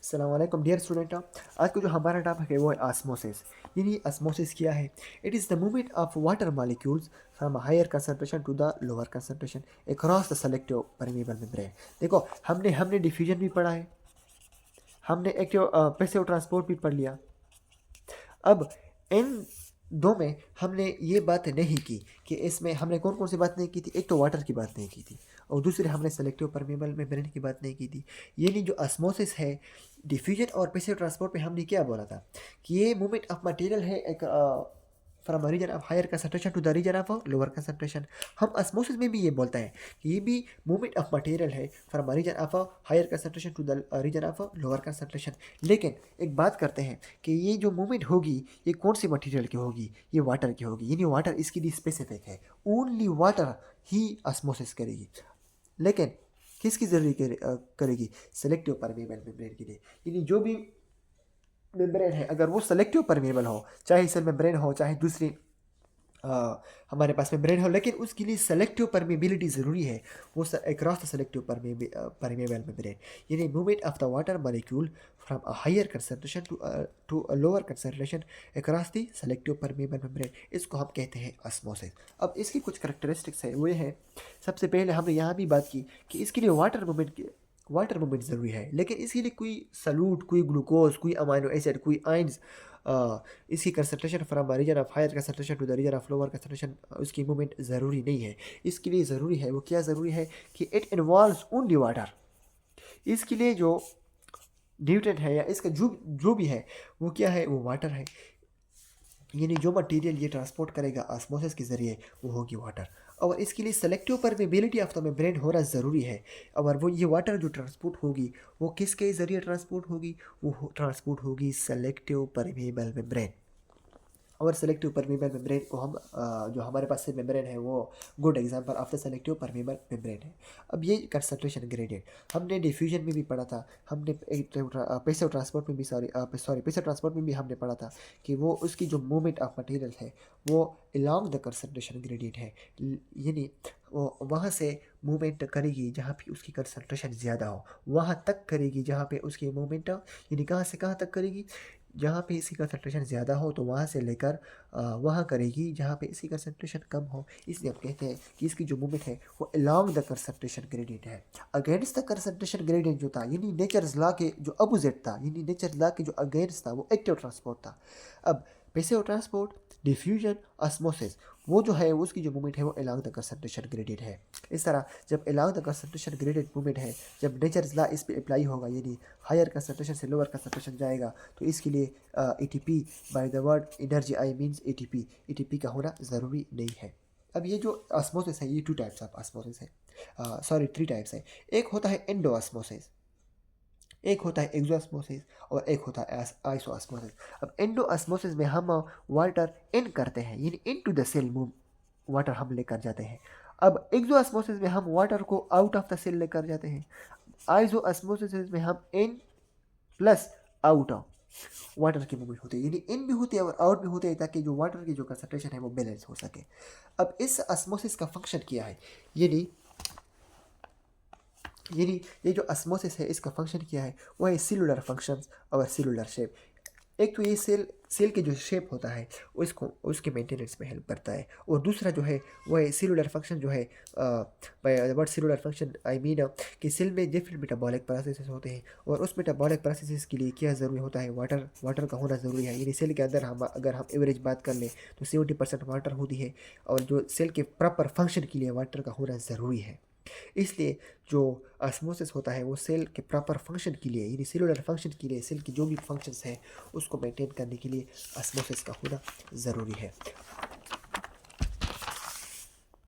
अस्सलाम वालेकुम dear student. आज का जो हमारा टॉपिक है वो है ऑस्मोसिस। यानी ऑस्मोसिस क्या है? It is the movement of water molecules from higher concentration to the lower concentration across the selective permeable membrane. देखो, हमने डिफ्यूजन भी पढ़ा है, हमने एक्टिव पैसिव ट्रांसपोर्ट भी पढ़ लिया। अब इन दो में हमने ये बात नहीं की कि इसमें हमने कौन कौन सी बात नहीं की थी। एक तो वाटर की बात नहीं की थी और दूसरे हमने सेलेक्टिव परमेबल मेम्ब्रेन की बात नहीं की थी। यानी जो ऑस्मोसिस है, डिफ्यूजन और पैसिव ट्रांसपोर्ट में हमने क्या बोला था कि ये मूवमेंट ऑफ मटेरियल है एक from region of higher concentration to the region of lower concentration. हम ऑस्मोसिस में भी ये बोलते हैं कि ये भी मूवमेंट ऑफ मटेरियल है from region of higher concentration to the region of lower concentration. लेकिन एक बात करते हैं कि ये जो मूवमेंट होगी ये कौन सी मटेरियल की होगी? ये वाटर की होगी। यानी वाटर इसके लिए स्पेसिफिक है, ओनली वाटर ही ऑस्मोसिस करेगी। लेकिन किसकी जरूरी करेगी? सेलेक्टिव परमेबल मेम्ब्रेन के लिए। यानी जो भी मेम्ब्रेन है अगर वो सेलेक्टिव परमेबल हो, चाहे सेल मेम्ब्रेन हो चाहे दूसरी हमारे पास मेम्ब्रेन हो, लेकिन उसके लिए सेलेक्टिव परमेबिलिटी ज़रूरी है। वो across the selective permeable membrane. यानी movement of the water molecule from a higher concentration to a lower concentration across the selective permeable membrane, इसको हम कहते हैं ऑस्मोसिस। अब इसकी कुछ करैक्टरिस्टिक्स है, वो ये है, सबसे पहले हमने यहाँ भी बात की कि इसके लिए वाटर मूवमेंट ज़रूरी है, लेकिन इसके लिए कोई सल्यूट, कोई ग्लूकोज, कोई अमाइनो एसिड, कोई आइंस, इसकी concentration from region of higher concentration to the region of lower concentration, उसकी मूवमेंट ज़रूरी नहीं है। इसके लिए ज़रूरी है, वो क्या ज़रूरी है कि इट इन्वॉल्व्स ओनली वाटर। इसके लिए जो न्यूट्रिएंट है या इसका जो जो भी है वो क्या है? वो वाटर है। यानी जो मटेरियल ये ट्रांसपोर्ट करेगा ऑस्मोसिस के ज़रिए वो होगी वाटर। और इसके लिए selective permeability of the membrane होना ज़रूरी है। और वो ये वाटर जो ट्रांसपोर्ट होगी वो किसके ज़रिए ट्रांसपोर्ट होगी? वो ट्रांसपोर्ट होगी सेलेक्टिव परमेबल मेम्ब्रेन। और सेलेक्टिव परमेबल मेम्ब्रेन को हम जो हमारे पास से मेम्ब्रेन है वो good example of the selective permeable membrane है। अब ये कंसंट्रेशन ग्रेडियंट हमने डिफ्यूजन में भी पढ़ा था, हमने पैसिव ट्रांसपोर्ट में भी पैसिव ट्रांसपोर्ट में भी हमने पढ़ा था कि वो उसकी जो मूवमेंट ऑफ मटेरियल है वो अलॉन्ग द कंसंट्रेशन ग्रेडियंट है। यानी वो वहाँ से मूवमेंट करेगी जहाँ पे उसकी कंसंट्रेशन ज़्यादा हो, वहाँ तक करेगी जहाँ पे उसकी मूवमेंट, यानी कहाँ से कहाँ तक करेगी? जहाँ पे इसकी कंसंट्रेशन ज़्यादा हो तो वहाँ से लेकर वहाँ करेगी जहाँ पे इसकी कंसंट्रेशन कम हो। इसलिए हम कहते हैं कि इसकी जो मूवमेंट है वो अलॉन्ग द कंसंट्रेशन ग्रेडियंट है। अगेंस्ट द कंसंट्रेशन ग्रेडियंट जो था, यानी नेचर्स लॉ के जो अपोजिट था, यानी नेचर लॉ के जो अगेंस्ट था वो एक्टिव ट्रांसपोर्ट था। अब पैसिव ट्रांसपोर्ट, डिफ्यूजन, ऑस्मोसिस, वो जो है उसकी जो मूवमेंट है वो अलॉन्ग द कंसंट्रेशन ग्रेडियंट है। इस तरह जब along the concentration gradient movement है, जब नेचर्स लॉ इस पे अप्लाई होगा, यानी हायर कंसंट्रेशन से लोअर कंसंट्रेशन जाएगा, तो इसके लिए ATP, by the word energy I means ATP का होना ज़रूरी नहीं है। अब ये जो ऑस्मोसिस है ये टू टाइप्स ऑफ ऑस्मोसिस है, सॉरी 3 टाइप्स है। एक होता है एंडोऑस्मोसिस, एक होता है एक्सोऑस्मोसिस और एक होता है आइसोऑस्मोसिस। अब एंडोऑस्मोसिस में हम वाटर इन करते हैं, यानी into the cell move water हम लेकर जाते हैं। अब एक्सोऑस्मोसिस में हम वाटर को आउट ऑफ द सेल लेकर जाते हैं। आइसोऑस्मोसिस में हम in plus out of water की मूवमेंट होती है, यानी इन भी होती है और आउट भी होती है, ताकि जो वाटर की जो कंसंट्रेशन है वो बैलेंस हो सके। अब इस ऑस्मोसिस का फंक्शन क्या है? यानी यानी ये जो ऑस्मोसिस है इसका फंक्शन क्या है? वो है सेलुलर फंक्शंस और सेलुलर शेप। एक तो ये सेल के जो शेप होता है उसको उसके मेंटेनेंस में हेल्प करता है, और दूसरा जो है वो है सेलुलर फंक्शन जो है, by word cellular function I mean कि सेल में डिफरेंट मेटाबॉलिक प्रोसेसेस होते हैं, और उस मेटाबॉलिक प्रोसेसेस के लिए क्या ज़रूरी होता है? वाटर का होना ज़रूरी है। यानी सेल के अंदर हम अगर हम एवरेज बात कर लें तो 70% वाटर होती है, और जो सेल के प्रॉपर फंक्शन के लिए वाटर का होना ज़रूरी है। इसलिए जो ऑस्मोसिस होता है वो सेल के प्रॉपर फंक्शन के लिए, यानी सेलुलर फंक्शन के लिए, सेल की जो भी फंक्शंस हैं उसको मेंटेन करने के लिए ऑस्मोसिस का होना ज़रूरी है।